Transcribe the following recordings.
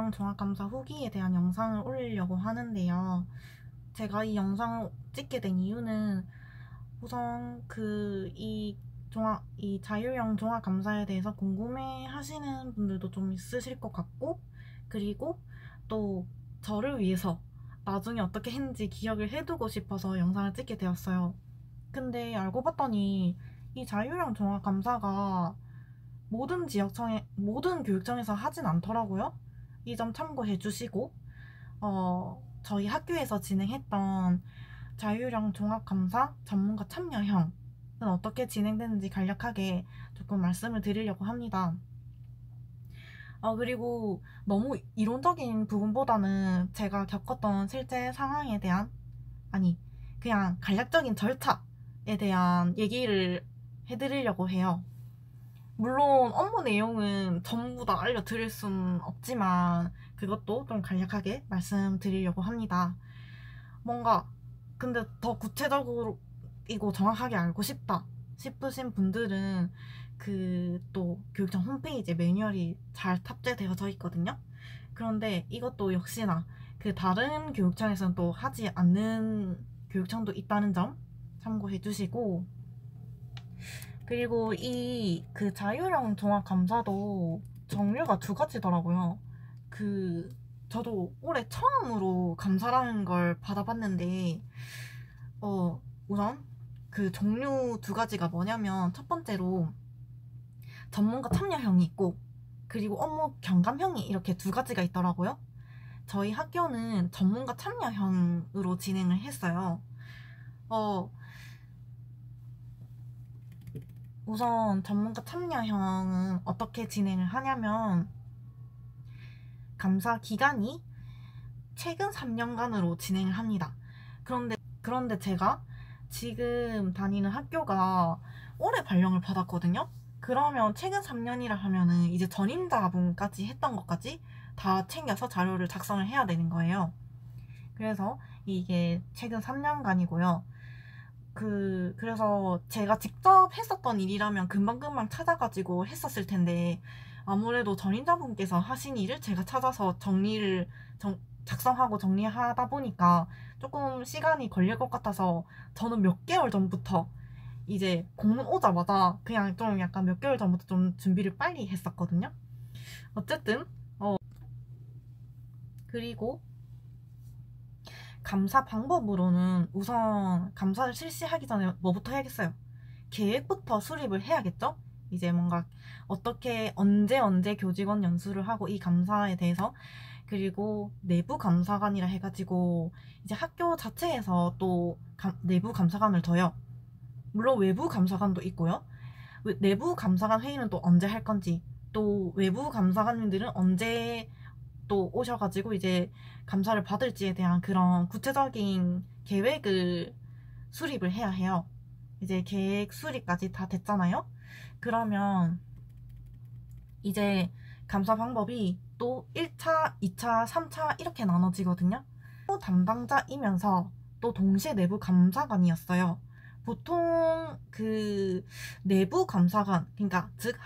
자유형 종합감사 후기에 대한 영상을 올리려고 하는데요. 제가 이 영상을 찍게 된 이유는 우선 이 자유형 종합감사에 대해서 궁금해 하시는 분들도 좀 있으실 것 같고, 그리고 또 저를 위해서 나중에 어떻게 했는지 기억을 해두고 싶어서 영상을 찍게 되었어요. 근데 알고 봤더니 이 자유형 종합감사가 모든 교육청에서 하진 않더라고요. 이 점 참고해 주시고, 저희 학교에서 진행했던 자유형 종합감사 전문가 참여형은 어떻게 진행되는지 간략하게 조금 말씀을 드리려고 합니다. 그리고 너무 이론적인 부분보다는 제가 겪었던 실제 상황에 대한, 아니, 그냥 간략적인 절차에 대한 얘기를 해드리려고 해요. 물론 업무 내용은 전부 다 알려드릴 순 없지만 그것도 좀 간략하게 말씀드리려고 합니다. 뭔가 근데 더 구체적으로 이거 정확하게 알고 싶다 싶으신 분들은 그 또 교육청 홈페이지에 매뉴얼이 잘 탑재되어져 있거든요. 그런데 이것도 역시나 그 다른 교육청에서는 또 하지 않는 교육청도 있다는 점 참고해 주시고, 그리고 이 그 자유형 종합 감사도 종류가 두 가지더라고요. 그 저도 올해 처음으로 감사라는 걸 받아봤는데, 우선 그 종류 두 가지가 뭐냐면, 첫 번째로 전문가 참여형이 있고, 그리고 업무 경감형이 이렇게 두 가지가 있더라고요. 저희 학교는 전문가 참여형으로 진행을 했어요. 어, 우선 전문가 참여형은 어떻게 진행을 하냐면, 감사 기간이 최근 3년간으로 진행을 합니다. 그런데 제가 지금 다니는 학교가 올해 발령을 받았거든요. 그러면 최근 3년이라 하면은 이제 전임자분까지 했던 것까지 다 챙겨서 자료를 작성을 해야 되는 거예요. 그래서 이게 최근 3년간이고요. 그래서 제가 직접 했었던 일이라면 금방금방 찾아가지고 했었을 텐데, 아무래도 전임자분께서 하신 일을 제가 찾아서 작성하고 정리하다 보니까 조금 시간이 걸릴 것 같아서, 저는 몇 개월 전부터 이제 공문 오자마자 그냥 좀 약간 몇 개월 전부터 좀 준비를 빨리 했었거든요. 어쨌든, 그리고 감사 방법으로는 우선 감사를 실시하기 전에 뭐부터 해야겠어요? 계획부터 수립을 해야겠죠? 이제 뭔가 어떻게 언제 교직원 연수를 하고 이 감사에 대해서, 그리고 내부 감사관이라 해가지고 이제 학교 자체에서 또 내부 감사관을 둬요. 물론 외부 감사관도 있고요. 내부 감사관 회의는 또 언제 할 건지, 또 외부 감사관님들은 언제 또 오셔가지고 이제 감사를 받을지에 대한 그런 구체적인 계획을 수립을 해야 해요. 이제 계획 수립까지 다 됐잖아요. 그러면 이제 감사 방법이 또 1차, 2차, 3차 이렇게 나눠지거든요. 담당자이면서 또 동시에 내부 감사관이었어요. 보통 그 내부 감사관, 그러니까 즉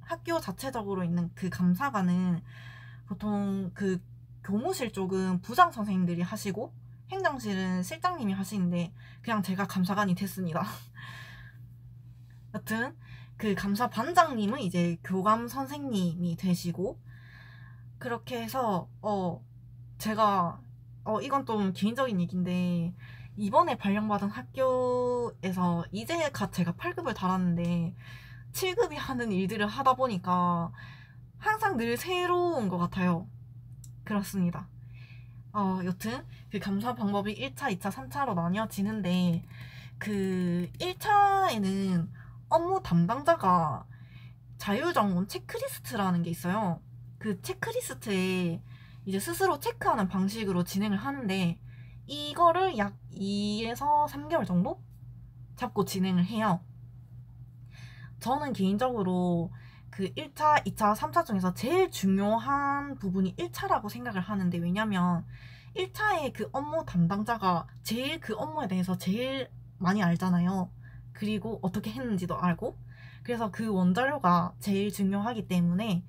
학교 자체적으로 있는 그 감사관은 보통 그 교무실 쪽은 부장 선생님들이 하시고 행정실은 실장님이 하시는데, 그냥 제가 감사관이 됐습니다. 여튼 그 감사 반장님은 이제 교감 선생님이 되시고, 그렇게 해서 제가 이건 좀 개인적인 얘기인데, 이번에 발령받은 학교에서 이제 갓 제가 8급을 달았는데 7급이 하는 일들을 하다 보니까 항상 늘 새로운 것 같아요. 그렇습니다. 여튼 그 감사 방법이 1차, 2차, 3차로 나뉘어지는데, 그 1차에는 업무 담당자가 자율정원 체크리스트라는 게 있어요. 그 체크리스트에 이제 스스로 체크하는 방식으로 진행을 하는데, 이거를 약 2에서 3개월 정도 잡고 진행을 해요. 저는 개인적으로 그 1차, 2차, 3차 중에서 제일 중요한 부분이 1차라고 생각을 하는데, 왜냐면 1차에 그 업무 담당자가 제일 그 업무에 대해서 제일 많이 알잖아요. 그리고 어떻게 했는지도 알고. 그래서 그 원자료가 제일 중요하기 때문에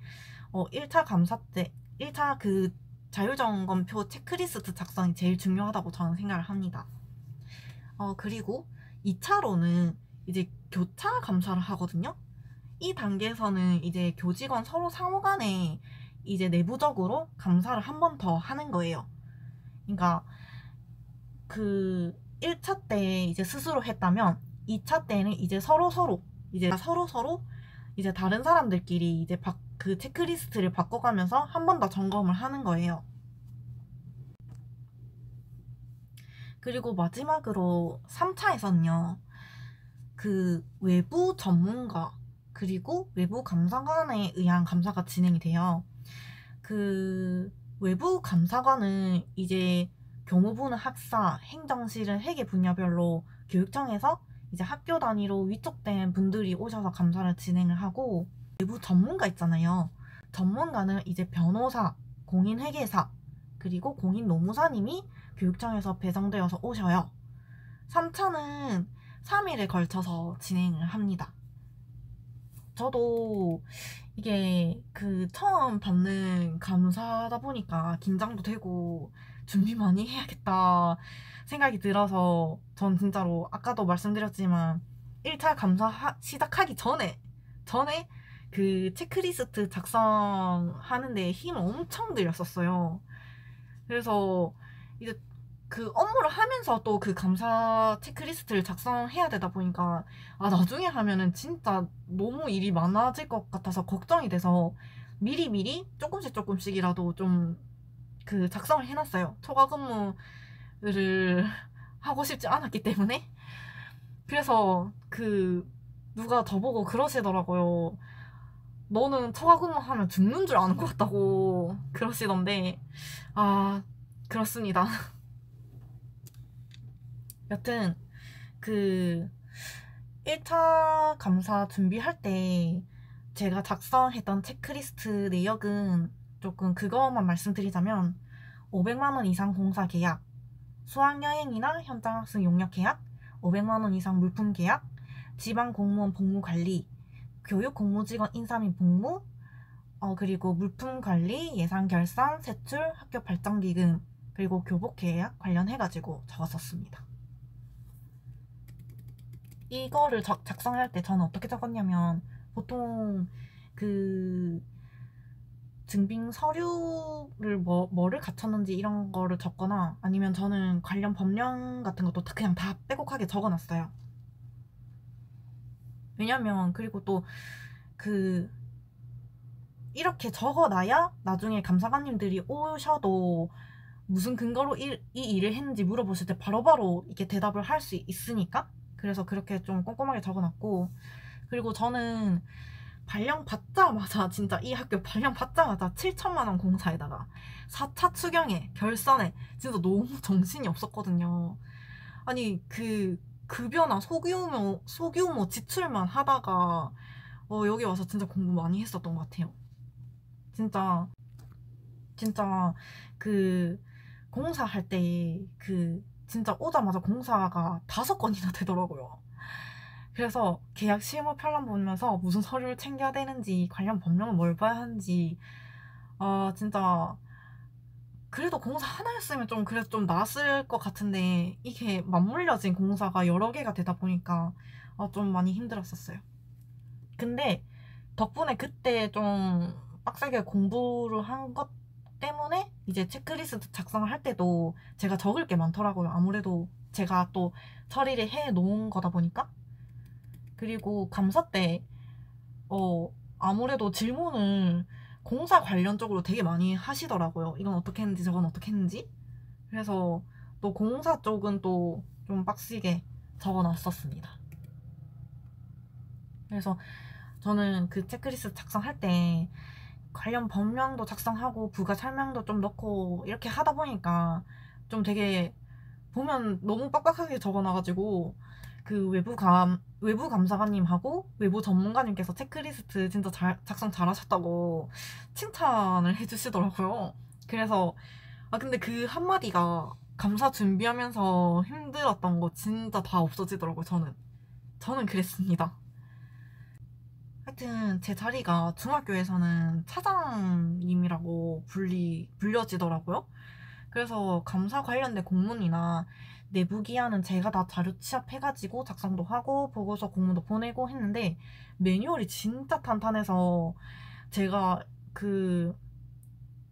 1차 감사 때 1차 그 자율점검표 체크리스트 작성이 제일 중요하다고 저는 생각을 합니다. 그리고 2차로는 이제 교차 감사를 하거든요. 이 단계에서는 이제 교직원 서로 상호 간에 이제 내부적으로 감사를 한 번 더 하는 거예요. 그러니까 그 1차 때 이제 스스로 했다면 2차 때는 이제 서로 이제 다른 사람들끼리 이제 그 체크리스트를 바꿔가면서 한 번 더 점검을 하는 거예요. 그리고 마지막으로 3차에서는요. 그 외부 전문가 그리고 외부 감사관에 의한 감사가 진행이 돼요. 그 외부 감사관은 이제 교무부는 학사, 행정실은 회계 분야별로 교육청에서 이제 학교 단위로 위촉된 분들이 오셔서 감사를 진행을 하고, 외부 전문가 있잖아요. 전문가는 이제 변호사, 공인회계사, 그리고 공인노무사님이 교육청에서 배정되어서 오셔요. 3차는 3일에 걸쳐서 진행을 합니다. 저도 이게 그 처음 받는 감사다 보니까 긴장도 되고 준비 많이 해야겠다 생각이 들어서, 전 진짜로 아까도 말씀드렸지만 1차 감사 시작하기 전에 그 체크리스트 작성하는데 힘을 엄청 들였었어요. 그래서 이제 그 업무를 하면서 또 그 감사 체크리스트를 작성해야 되다 보니까 나중에 하면은 진짜 너무 일이 많아질 것 같아서 걱정이 돼서 미리미리 조금씩이라도 좀 그 작성을 해놨어요. 초과 근무를 하고 싶지 않았기 때문에. 그래서 그 누가 저보고 그러시더라고요. 너는 초과 근무하면 죽는 줄 아는 것 같다고 그러시던데, 그렇습니다. 여튼 그 1차 감사 준비할 때 제가 작성했던 체크리스트 내역은 조금 그것만 말씀드리자면, 500만원 이상 공사 계약, 수학여행이나 현장학생 용역 계약, 500만원 이상 물품 계약, 지방공무원 복무관리, 교육공무직원 인사 및 복무, 그리고 물품관리, 예산결산, 세출, 학교 발전기금, 그리고 교복계약 관련해가지고 적었었습니다. 이거를 작성할 때 저는 어떻게 적었냐면, 보통 그 증빙 서류를 뭐를 갖췄는지 이런 거를 적거나, 아니면 저는 관련 법령 같은 것도 그냥 다 빼곡하게 적어놨어요. 왜냐면 그리고 또 그 이렇게 적어놔야 나중에 감사관님들이 오셔도 무슨 근거로 이 일을 했는지 물어보실 때 바로바로 이렇게 대답을 할 수 있으니까, 그래서 그렇게 좀 꼼꼼하게 적어놨고, 그리고 저는 발령 받자마자 진짜 이 학교 발령 받자마자 7천만 원 공사에다가 4차 추경에 결산에 진짜 너무 정신이 없었거든요. 아니 그 급여나 소규모 지출만 하다가 여기 와서 진짜 공부 많이 했었던 것 같아요. 진짜 그 공사할 때 그 진짜 오자마자 공사가 5건이나 되더라고요. 그래서 계약 실무 편람 보면서 무슨 서류를 챙겨야 되는지, 관련 법령은 뭘 봐야 하는지, 진짜 그래도 공사 하나였으면 좀 그래도 좀 나았을 것 같은데, 이게 맞물려진 공사가 여러 개가 되다 보니까 좀 많이 힘들었었어요. 근데 덕분에 그때 좀 빡세게 공부를 한 것 때문에 이제 체크리스트 작성을 할 때도 제가 적을 게 많더라고요. 아무래도 제가 또 처리를 해 놓은 거다 보니까. 그리고 감사 때 아무래도 질문을 공사 관련적으로 되게 많이 하시더라고요. 이건 어떻게 했는지 저건 어떻게 했는지. 그래서 또 공사 쪽은 또 좀 빡시게 적어놨었습니다. 그래서 저는 그 체크리스트 작성할 때 관련 법령도 작성하고 부가 설명도 좀 넣고 이렇게 하다 보니까 좀 되게 보면 너무 빡빡하게 적어놔가지고, 그 외부 감사관님하고 외부 전문가님께서 체크리스트 진짜 작성 잘하셨다고 칭찬을 해주시더라고요. 그래서 근데 그 한마디가 감사 준비하면서 힘들었던 거 진짜 다 없어지더라고요. 저는 그랬습니다. 하여튼 제 자리가 중학교에서는 차장님이라고 불려지더라고요. 그래서 감사 관련된 공문이나 내부 기한은 제가 다 자료 취합해가지고 작성도 하고 보고서 공문도 보내고 했는데 매뉴얼이 진짜 탄탄해서 제가 그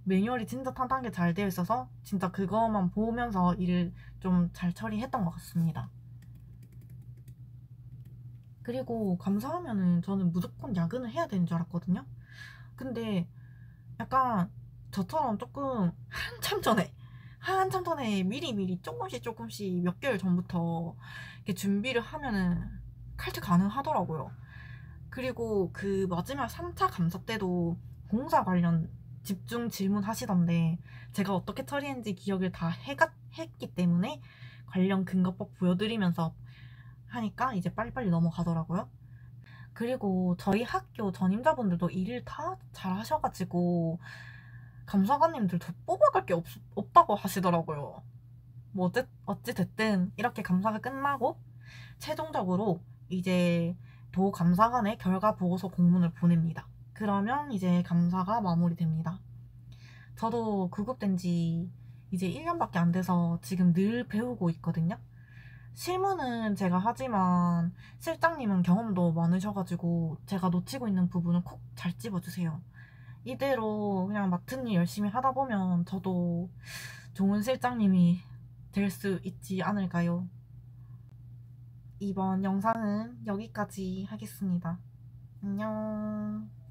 매뉴얼이 진짜 탄탄하게 잘 되어 있어서 진짜 그거만 보면서 일을 좀 잘 처리했던 것 같습니다. 그리고 감사하면은 저는 무조건 야근을 해야 되는 줄 알았거든요. 근데 약간 저처럼 조금 한참 전에 미리미리 조금씩 몇 개월 전부터 이렇게 준비를 하면은 칼퇴 가능하더라고요. 그리고 그 마지막 3차 감사 때도 공사 관련 집중 질문 하시던데 제가 어떻게 처리했는지 기억을 다 했기 때문에 관련 근거법 보여드리면서 하니까 이제 빨리빨리 넘어가더라고요. 그리고 저희 학교 전임자분들도 일을 다 잘하셔가지고 감사관님들 더 뽑아갈 게 없다고 하시더라고요. 뭐 어찌 됐든 이렇게 감사가 끝나고 최종적으로 이제 도감사관의 결과 보고서 공문을 보냅니다. 그러면 이제 감사가 마무리됩니다. 저도 구급된 지 이제 1년밖에 안 돼서 지금 늘 배우고 있거든요. 실무는 제가 하지만 실장님은 경험도 많으셔가지고 제가 놓치고 있는 부분은 콕 잘 집어주세요. 이대로 그냥 맡은 일 열심히 하다 보면 저도 좋은 실장님이 될 수 있지 않을까요? 이번 영상은 여기까지 하겠습니다. 안녕.